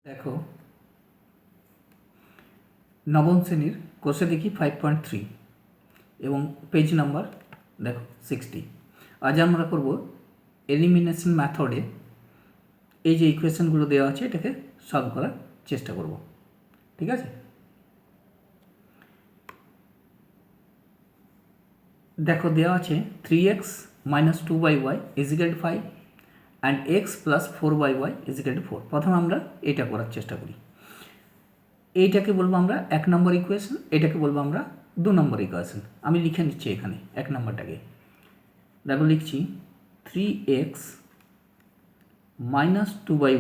দেখো নবম শ্রেণীর কোষে দেখি 5.3 এবং পেজ নাম্বার দেখো 60। আজ আমরা করব এলিমিনেশন মেথডে এই যে ইকুয়েশনগুলো দেওয়া আছে এটাকে সলভ করার চেষ্টা করব। ঠিক আছে, দেখো দেওয়া আছে 3x - 2y = 5 and x + 4y = 4। প্রথমে আমরা এটা করার চেষ্টা করি। এইটাকে বলবো আমরা 1 নম্বর ইকুয়েশন, এটাকে বলবো আমরা 2 নম্বর ইকুয়েশন। আমি লিখে নিচ্ছি এখানে 1 নম্বরটাকে। দেখো লিখছি 3x - 2y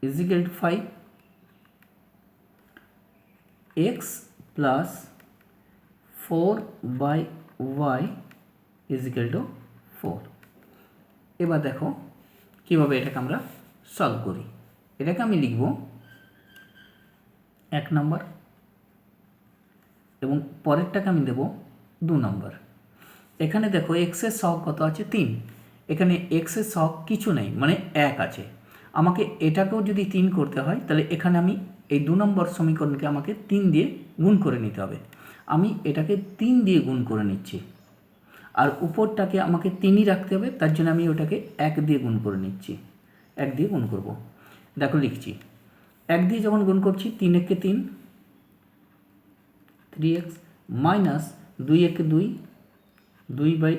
= 5, x + 4y = 4। এবার দেখো কীভাবে এটাকে আমরা সলভ করি। এটাকে আমি লিখব 1 নম্বর এবং পরেরটাকে আমি দেব 2 নম্বর। এখানে দেখো এক্সের সহগ কত আছে 3, এখানে এক্সের সহগ কিছু নেই মানে 1 আছে। আমাকে এটাকেও যদি 3 করতে হয় তাহলে এখানে আমি এই 2 নম্বর সমীকরণকে আমাকে 3 দিয়ে গুণ করে নিতে হবে। আমি এটাকে 3 দিয়ে গুণ করে নিচ্ছি, আর উপরটাকে আমাকে 3ই রাখতে হবে, তার জন্য আমি ওটাকে 1 দিয়ে গুণ করে নিচ্ছি। 1 দিয়ে গুণ করব। দেখো লিখছি 1 দিয়ে যখন গুণ করছি 3 একে 3, 3x - 2 একে 2, 2y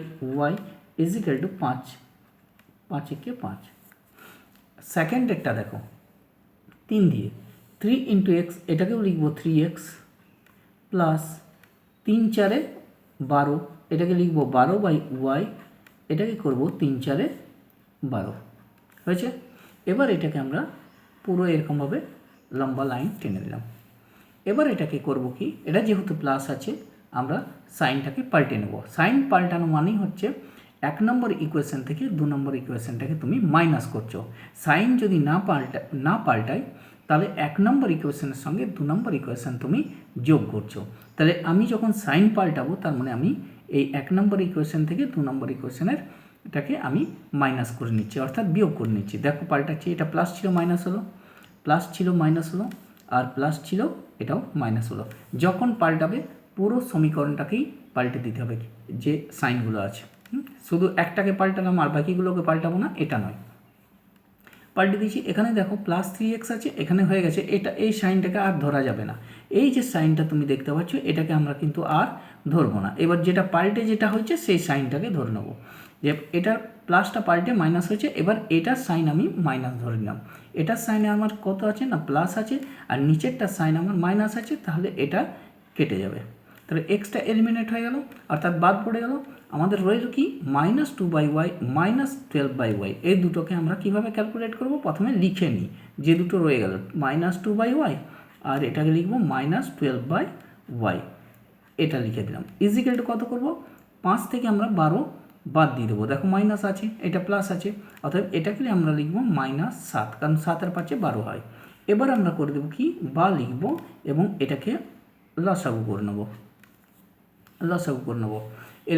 = 5, 5 একে 5। সেকেন্ডেরটা দেখো 3 দিয়ে 3 × x, এটাকেও লিখব 3x প্লাস 3 × 4 = 12, এটাকে লিখব 12/y, এটাকে করব 3 × 4 = 12। হয়েছে। এবার এটাকে আমরা পুরো এরকমভাবে লম্বা লাইন টেনে দিলাম। এবার এটাকে করব কি, এটা যেহেতু প্লাস আছে আমরা সাইনটাকে পাল্টে নেব। সাইন পাল্টানো মানেই হচ্ছে 1 নম্বর ইকুয়েশন থেকে 2 নম্বর ইকুয়েশনটাকে তুমি মাইনাস করছো। সাইন যদি না পাল্টায় তাহলে 1 নম্বর ইকুয়েশনের সঙ্গে 2 নম্বর ইকুয়েশন তুমি যোগ করছো। তাহলে আমি যখন সাইন পাল্টাবো তার মানে আমি এই 1 নম্বর ইকুয়েশন থেকে 2 নম্বর ইকুয়েশনের এটাকে আমি মাইনাস করে নিচ্ছি, অর্থাৎ বিয়োগ করে নিচ্ছি। দেখো পাল্টাচ্ছি, এটা প্লাস ছিল মাইনাস হলো, প্লাস ছিল মাইনাস হলো, আর প্লাস ছিল এটাও মাইনাস হলো। যখন পাল্টাবে পুরো সমীকরণটাকেই পাল্টে দিতে হবে যে সাইনগুলো আছে। শুধু একটাকে পাল্টালাম আর বাকিগুলোকে পাল্টাবো না, এটা নয়। পাল্টে দিয়েছি। এখানে দেখো প্লাস 3x আছে, এখানে হয়ে গেছে। এটা এই সাইনটাকে আর ধরা যাবে না। এই যে সাইনটা তুমি দেখতে পাচ্ছ এটাকে আমরা কিন্তু আর ধরবো না। এবার যেটা পাল্টে যেটা হয়েছে সেই সাইনটাকে ধরে নেবো। যে এটার প্লাসটা পাল্টে মাইনাস হয়েছে, এবার এটার সাইন আমি মাইনাস ধরে নিলাম। এটার সাইনে আমার কত আছে না প্লাস আছে, আর নিচেরটার সাইন আমার মাইনাস আছে, তাহলে এটা কেটে যাবে। তাহলে এক্সটা এলিমিনেট হয়ে গেল, অর্থাৎ বাদ পড়ে গেল। আমাদের রইল কি -2/y - 12/y। এই দুটোকে আমরা কিভাবে ক্যালকুলেট করব, প্রথমে লিখে নিই যে দুটো রয়ে গেল -2/y, আর এটাকে লিখব -12/y। এটা লিখে দিলাম। ইজিক্যাল টু কত করব, 5 থেকে আমরা 12 বাদ দিয়ে দেবো। দেখো মাইনাস আছে, এটা প্লাস আছে, অর্থাৎ এটাকে আমরা লিখব -7, কারণ 7 আর 5 12 হয়। এবার আমরা করে দেবো কি, বা লিখব এবং এটাকে লসাগু করে নেব। এই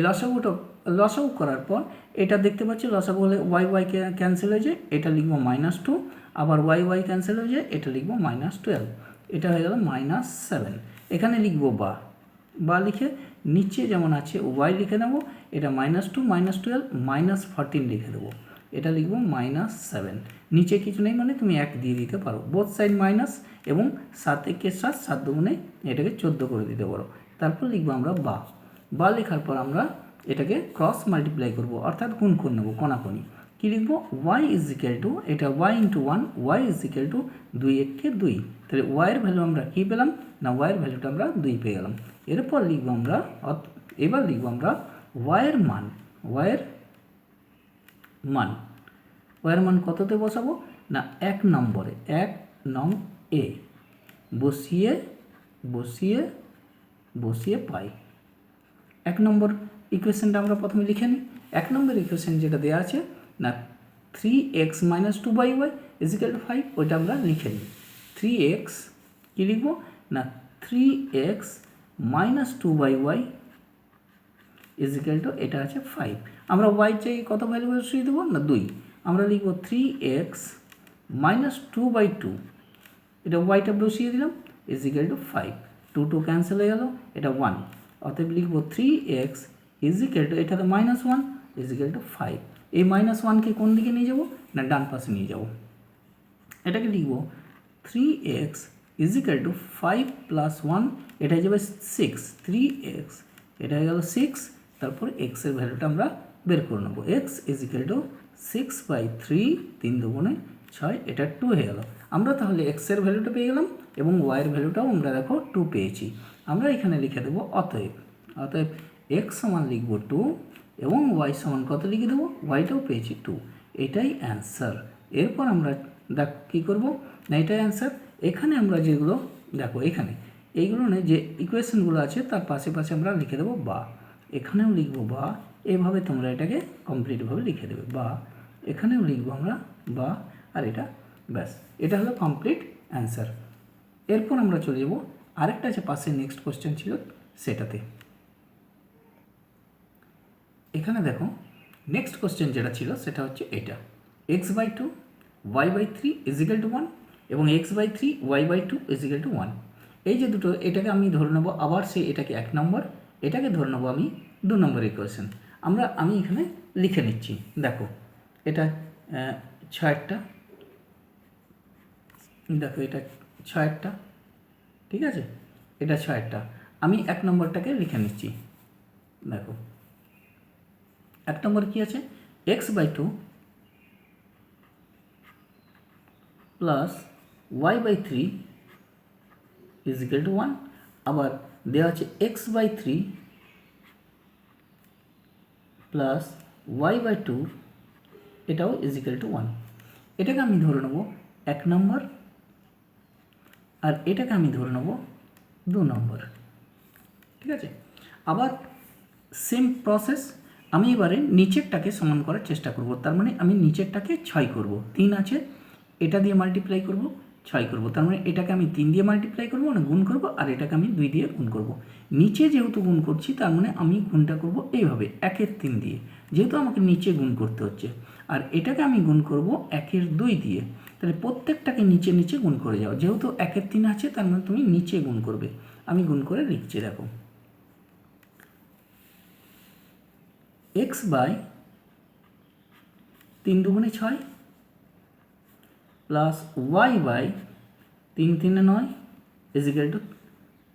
লসাগু করার পর এটা দেখতে পাচ্ছি লসাগু হলে y ক্যান্সেল হয়ে যায়, এটা লিখব -2, আবার y ক্যান্সেল হয়ে যায়, এটা লিখব -12, এটা হয়ে গেল -7। এখানে লিখব বা লিখে নিচে যেমন আছে y লিখে নেব, এটা -2 -12 -14 লিখে দেবো, এটা লিখব -7। নিচে কিছু নেই মানে তুমি 1 দিয়ে দিতে পারো, বোথ সাইড মাইনাস, এবং 7 একে 7, 7 দুগুণে এটাকে 14 করে দিতে পারো। তারপর লিখবো আমরা বা লেখার পর আমরা এটাকে ক্রস মাল্টিপ্লাই করব, অর্থাৎ গুণ করে নেবো কোনাকুনি। কী লিখবো, y = এটা y × 1, y = 2 একে 2। তাহলে y এর ভ্যালু আমরা কী পেলাম না, y এর ভ্যালুটা আমরা 2 পেয়ে গেলাম। এরপর লিখবো আমরা y এর মান কততে বসাবো না, 1 নম্বরে 1 নং এ বসিয়ে পাই। 1 নম্বর ইকুয়েশনটা আমরা প্রথমে লিখে নিই। 1 নম্বর ইকুয়েশন যেটা দেওয়া আছে না 3x - 2y = 5, ওইটা আমরা লিখে নিই। 3x কী লিখব না, 3x - 2y = এটা আছে 5। আমরা y চাই কত ভ্যালু বসিয়ে দেবো না 2, আমরা লিখব 3x মাইনাস 2/2, এটা ওয়াইটা বসিয়ে দিলাম, ইজ ইকুয়াল টু 5, 2 ক্যান্সেল হয়ে গেল, এটা 1, অতএব লিখবো 3x ইজ ইকুয়াল টু, এটা তো -1 ইজ ইকুয়াল টু 5। এই -1কে কোন দিকে নিয়ে যাব, না ডান পাশে নিয়ে যাব, এটাকে লিখবো 3x ইজ ইকুয়াল টু 5 + 1, এটা হয়ে যাবে 6, 3x, এটা হয়ে গেল 6, তারপর x এর ভ্যালুটা আমরা বের করে নেবো, x ইজ ইকুয়াল টু 6/3, 3 দুগুণে 6, এটা 2 হয়ে গেল। আমরা তাহলে x এর ভ্যালুটা পেয়ে গেলাম এবং y এর ভ্যালুটাও আমরা দেখো 2 পেয়েছি। আমরা এখানে লিখে দেবো অতএব x সমান লিখবো 2 এবং y সমান কত লিখে দেবো, yটাও পেয়েছি 2, এটাই অ্যান্সার। এরপর আমরা দেখ কী করবো, না এটাই অ্যান্সার। এখানে আমরা যেগুলো দেখো, এখানে এইগুলো যে ইকুয়েশনগুলো আছে তার পাশে পাশে আমরা লিখে দেবো বা, এখানেও লিখবো বা, এভাবে তোমরা এটাকে কমপ্লিটভাবে লিখে দেবে, বা এখানেও লিখবো আমরা বা, আর এটা ব্যাস, এটা হলো কমপ্লিট অ্যান্সার। এরপর আমরা চলে যাব আরেকটা যে পাশে নেক্সট কোশ্চেন ছিল সেটাতে। এখানে দেখো নেক্সট কোশ্চেন যেটা ছিল সেটা হচ্ছে এটা, x/2 y/3 is equal to 1 এবং x/3 y/2 is equal to 1। এই যে দুটো, এটাকে আমি ধরে নেবো আবার এটাকে 1 নম্বর, এটাকে ধরে নেবো আমি 2 নম্বর ইকুয়েশন। আমি এখানে লিখে নিচ্ছি, দেখো এটা 6টা, দেখো এটা 6টা, ঠিক আছে, এটা 6টা, আমি 1 নম্বরটাকে লিখে নিচ্ছি। দেখো 1 নম্বর কী আছে, x/2 plus y/3 is equal to 1, আবার দেওয়া আছে x/3 প্লাস y/2, এটাও ইজ ইকুয়াল টু 1। এটাকে আমি ধরে নেব 1 নম্বর আর এটাকে আমি ধরে নেব 2 নম্বর, ঠিক আছে। আবার সেম প্রসেস, আমি এবারে নিচেরটাকে সমান করার চেষ্টা করব, তার মানে আমি নিচেরটাকে 6 করব, 3 আছে এটা দিয়ে মাল্টিপ্লাই করব, 6 করব, তার মানে এটাকে আমি 3 দিয়ে মাল্টিপ্লাই করব, মানে গুণ করব, আর এটাকে আমি 2 দিয়ে গুণ করব। নিচে যেহেতু গুণ করছি তার মানে আমি গুণটা করব এইভাবে 1-এর 3 দিয়ে, যেহেতু আমাকে নিচে গুণ করতে হচ্ছে, আর এটাকে আমি গুণ করব 1-এর 2 দিয়ে, তাহলে প্রত্যেকটাকে নিচে নিচে গুণ করে যাও, যেহেতু 1-এর 3 আছে তার মানে তুমি নিচে গুণ করবে। আমি গুণ করে লিখছি, দেখো x/3 দুগুণে 6 plus y/3 3 9 is equal to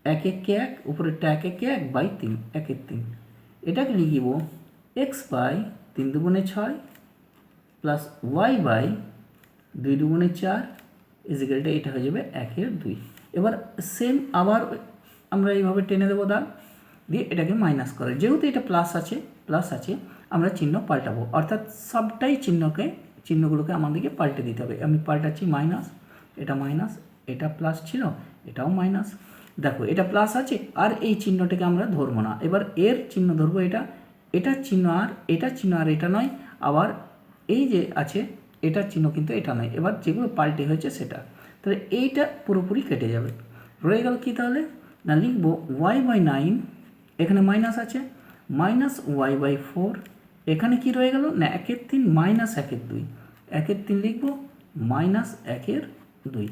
1 উপরেরটা 1/3, 1/3, এটাকে লিখিব x/3 দুগুণে 6 প্লাস y/2 দুগুণে 4 ইজ ইকুয়াল টু, এটা হয়ে যাবে 1/2। এবার সেম আবার আমরা এইভাবে টেনে দেবো দাগ দিয়ে, এটাকে মাইনাস করে, যেহেতু এটা প্লাস আছে আমরা চিহ্ন পাল্টাবো, অর্থাৎ সবটাই চিহ্নগুলোকে আমাদেরকে পাল্টে দিতে হবে। আমি পাল্টাচ্ছি মাইনাস, এটা প্লাস ছিল, এটাও মাইনাস, দেখো এটা প্লাস আছে আর এই চিহ্নটাকে আমরা ধরবো না, এবার এর চিহ্ন ধরবো, এটার চিহ্ন আর এটার চিহ্ন আর এটা নয়, আবার এই যে আছে এটার চিহ্ন কিন্তু এটা নয়, এবার যেগুলো পাল্টে হয়েছে সেটা, তাহলে এইটা পুরোপুরি কেটে যাবে। রয়ে গেল কি তাহলে, না লিখবো y/9, এখানে মাইনাস আছে, মাইনাস y/4, এখানে কি রয়ে গেল, না 1/3 মাইনাস 1/2, 1/3 লিখবো মাইনাস 1/2।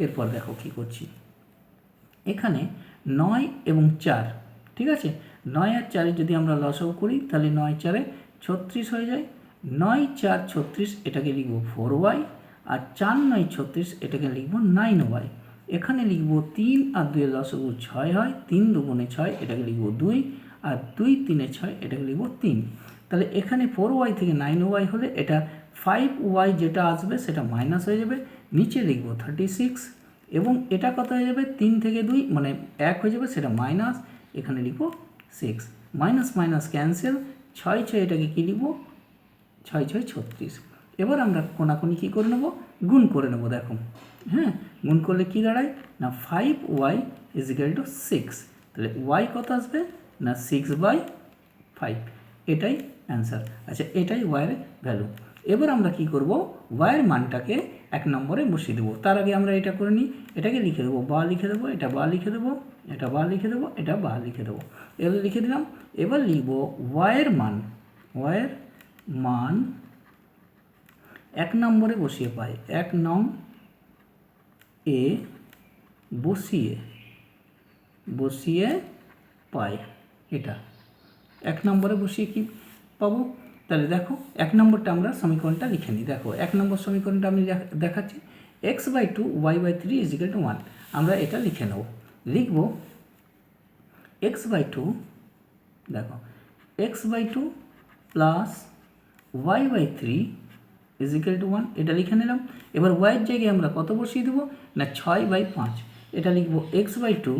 এরপর দেখো কি করছি, এখানে 9 এবং 4, ঠিক আছে, 9 আর 4 যদি আমরা লসাগু করি তাহলে 9 4 36 হয়ে যায়, 9 4 36, এটাকে লিখব 4y, আর 4 9 36, এটাকে লিখব 9y। এখানে লিখব 3 আর 2 এর লসাগু 6 হয়, 3 দুগুণে 6, এটাকে লিখব 2, আর 2 3 6, এটাকে লিখব 3। তাহলে এখানে 4y থেকে 9y হলে এটা 5y যেটা আসবে সেটা মাইনাস হয়ে যাবে, নিচে লিখব 36, এবং এটা কত হয়ে যাবে, 3 থেকে 2 মানে 1 হয়ে যাবে, সেটা মাইনাস, এখানে লিখব 6, মাইনাস মাইনাস ক্যান্সেল, 6 6, এটাকে কী লিখব, 6 6 36। এবার আমরা কোনাকুনি কী করে নেব, গুণ করে নেব, দেখো হ্যাঁ, গুণ করলে কী দাঁড়ায়, না 5y ইজ ইকুয়াল টু 6, তাহলে y কত আসবে, না 6/5, এটাই অ্যান্সার। আচ্ছা, এটাই ওয়াইয়ের ভ্যালু। এবার আমরা কি করব, ওয়াইয়ের মানটাকে 1 নম্বরে বসিয়ে দেবো। তার আগে আমরা এটা করে নিই, এটাকে লিখে দেবো, বা লিখে দেবো, এটা বা লিখে দেবো, এটা বা লিখে দেবো, এটা বা লিখে দেবো, এগুলো লিখে দিলাম। এবার লিখব ওয়াইয়ের মান 1 নম্বরে বসিয়ে পাই, 1 নং এ বসিয়ে পাই, এটা 1 নম্বরে বসিয়ে কি পাবো? তাহলে দেখো 1 নম্বরটা আমরা সমীকরণটা লিখে নিই। দেখো 1 নম্বর সমীকরণটা আমি দেখাচ্ছি, x/2 y/3 = 1। আমরা এটা লিখে নেব, লিখব x/2, দেখো x/2 প্লাস y/3 = 1, এটা লিখে নিলাম। এবার y এর জায়গায় আমরা কত বসিয়ে দেবো না 6/5, এটা লিখব x/2,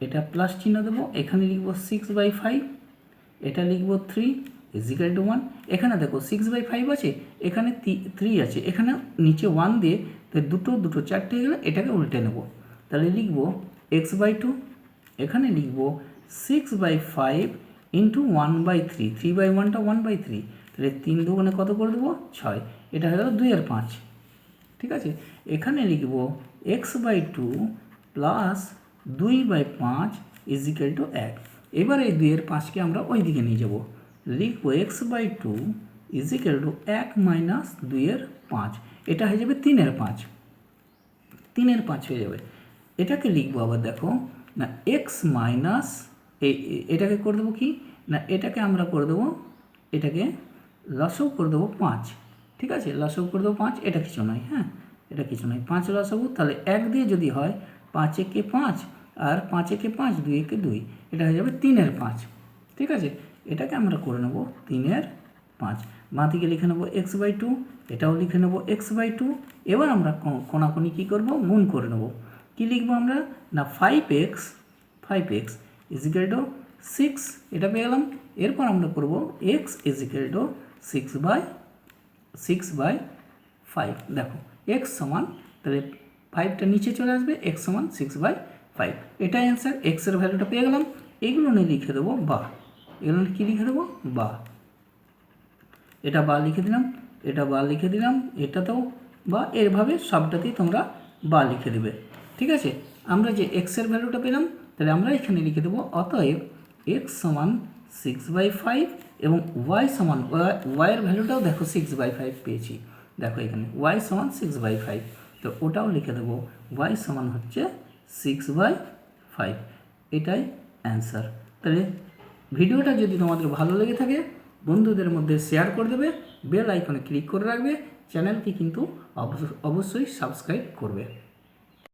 এটা প্লাস চিহ্ন দেবো, এখানে লিখব 6/5, এটা লিখব 3 = 1। এখানে দেখো 6/5 আছে, এখানে 3 আছে, এখানে নিচে 1 দিয়ে তো দুটো চারটে হয়ে গেলে এটাকে উল্টে নেব। তাহলে লিখব x/2, এখানে লিখব 6/5 × 1/3, 3/1টা 1/3, তাহলে 3 দুগুণে কত করে দেবো 6, এটা হয়ে গেল 2/5। ঠিক আছে, এখানে লিখব x/2 প্লাস 2/5 = 1। এবার এই 2/5কে আমরা ওই দিকে নিয়ে যাব, লিখব x/2 = 1 মাইনাস 2/5, এটা হয়ে যাবে 3/5, 3/5 হয়ে যাবে। এটাকে লিখব আবার দেখো না x মাইনাস এটাকে করে দেবো কি না, এটাকে আমরা করে দেবো, এটাকে লসাগু করে দেবো 5। ঠিক আছে, লসাগু করে দেবো 5, এটা কিছু নয়, হ্যাঁ এটা কিছু নয়, 5 লসাগু, তাহলে 1 দিয়ে যদি হয় 5 একে 5 আর 5 একে 5, 2 একে 2, এটা হয়ে যাবে 3/5। ঠিক আছে, এটাকে আমরা করে নেব 3/5, বাঁ দিকে লিখে নেব x/2, এটাও লিখে নেব x/2। এবার আমরা কোনাকুনি কী করব, গুণ করে নেব। কী লিখবো আমরা না 5x = 6, এটা পেয়ে গেলাম। এরপর আমরা করব x = 6/5, দেখো x সমান, তাহলে 5টা নিচে চলে আসবে, x সমান 6/5, এটাই অ্যান্সার। x এর ভ্যালুটা পেয়ে গেলাম, এগুলো নিয়ে লিখে দেবো বা, এগুলো কী লিখে দেবো বা, এটা বা লিখে দিলাম, এটা বা লিখে দিলাম, এটাতেও বা, এরভাবে সবটাতেই তোমরা বা লিখে দেবে। ঠিক আছে, আমরা যে x এর ভ্যালুটা পেলাম, তাহলে আমরা এখানে লিখে দেবো অতএব x সমান 6/5 এবং y সমান, y এর ভ্যালুটাও দেখো 6/5 পেয়েছি, দেখো এখানে y সমান 6/5, তো ওটাও লিখে দেবো y সমান হচ্ছে 6/5, এটাই অ্যান্সার। তাহলে ভিডিওটা যদি তোমাদের ভালো লেগে থাকে বন্ধুদের মধ্যে শেয়ার করে দেবে, বেল আইকনে ক্লিক করে রাখবে, চ্যানেলটি কিন্তু অবশ্যই সাবস্ক্রাইব করবে।